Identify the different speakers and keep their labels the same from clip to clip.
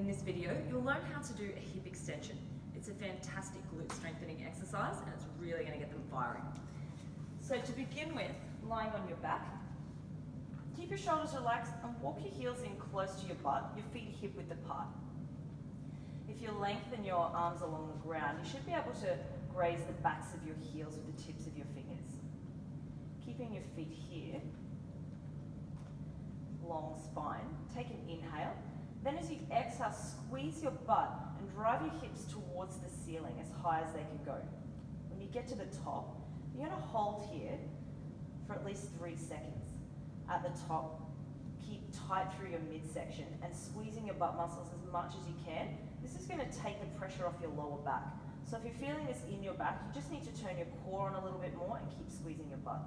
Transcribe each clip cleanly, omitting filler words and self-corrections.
Speaker 1: this video, you'll learn how to do a hip extension. It's a fantastic glute strengthening exercise and it's really going to get them firing. So to begin with, lying on your back, keep your shoulders relaxed and walk your heels in close to your butt, your feet hip width apart. If you lengthen your arms along the ground, you should be able to graze the backs of your heels with the tips of your fingers. Keeping your feet here, long spine, take an inhale. Then as you exhale, squeeze your butt and drive your hips towards the ceiling as high as they can go. When you get to the top, you're going to hold here for at least 3 seconds. At the top, keep tight through your midsection and squeezing your butt muscles as much as you can. This is going to take the pressure off your lower back. So if you're feeling this in your back, you just need to turn your core on a little bit more and keep squeezing your butt.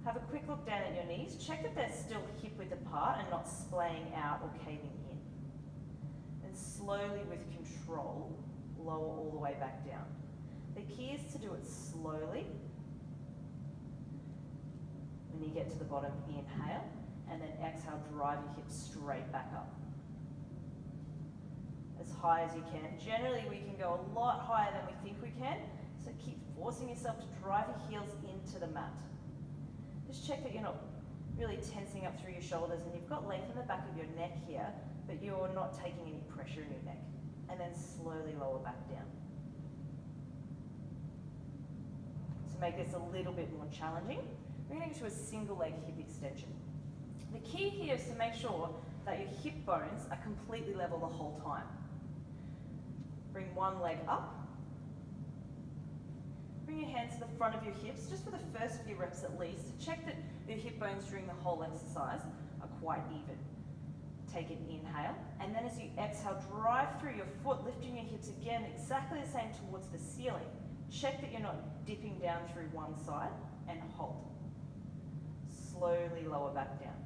Speaker 1: Have a quick look down at your knees. Check that they're still hip width apart and not splaying out or caving in. And slowly, with control, lower all the way back down. The key is to do it slowly. When you get to the bottom, inhale, and then exhale, drive your hips straight back up. As high as you can. Generally, we can go a lot higher than we think we can, so keep forcing yourself to drive your heels into the mat. Just check that you're not really tensing up through your shoulders and you've got length in the back of your neck here, but you're not taking any pressure in your neck. And then slowly lower back down. To make this a little bit more challenging, we're going to go to a single leg hip extension. The key here is to make sure that your hip bones are completely level the whole time. Bring one leg up. Bring your hands to the front of your hips, just for the first few reps at least, to check that your hip bones during the whole exercise are quite even. Take an inhale, and then as you exhale, drive through your foot, lifting your hips again, exactly the same towards the ceiling. Check that you're not dipping down through one side, and hold. Slowly lower back down.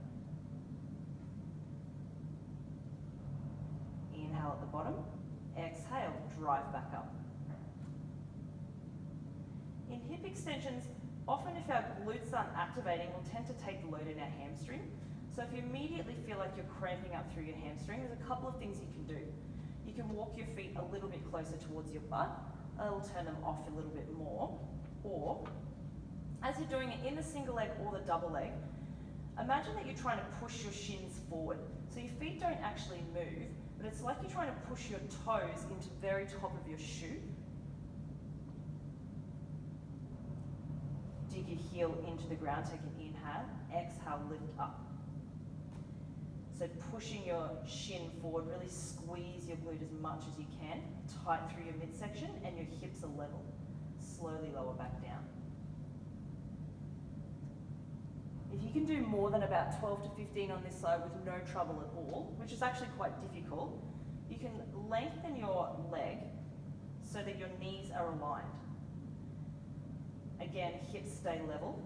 Speaker 1: Inhale at the bottom, exhale, drive back up. In hip extensions, often if our glutes aren't activating, we'll tend to take the load in our hamstring. So if you immediately feel like you're cramping up through your hamstring, there's a couple of things you can do. You can walk your feet a little bit closer towards your butt, it'll turn them off a little bit more. Or, as you're doing it in the single leg or the double leg, imagine that you're trying to push your shins forward. So your feet don't actually move, but it's like you're trying to push your toes into the very top of your shoe. Dig your heel into the ground, take an inhale, exhale, lift up. So pushing your shin forward, really squeeze your glute as much as you can, tight through your midsection, and your hips are level. Slowly lower back down. If you can do more than about 12 to 15 on this side with no trouble at all, which is actually quite difficult, you can lengthen your leg so that your knees are aligned. Again, hips stay level.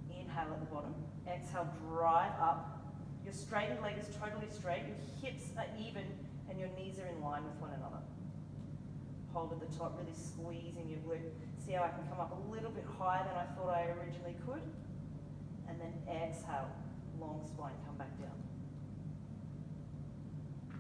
Speaker 1: Inhale at the bottom. Exhale, drive up. Your straightened leg is totally straight. Your hips are even and your knees are in line with one another. Hold at the top, really squeezing your glute. See how I can come up a little bit higher than I thought I originally could? And then exhale, long spine, come back down.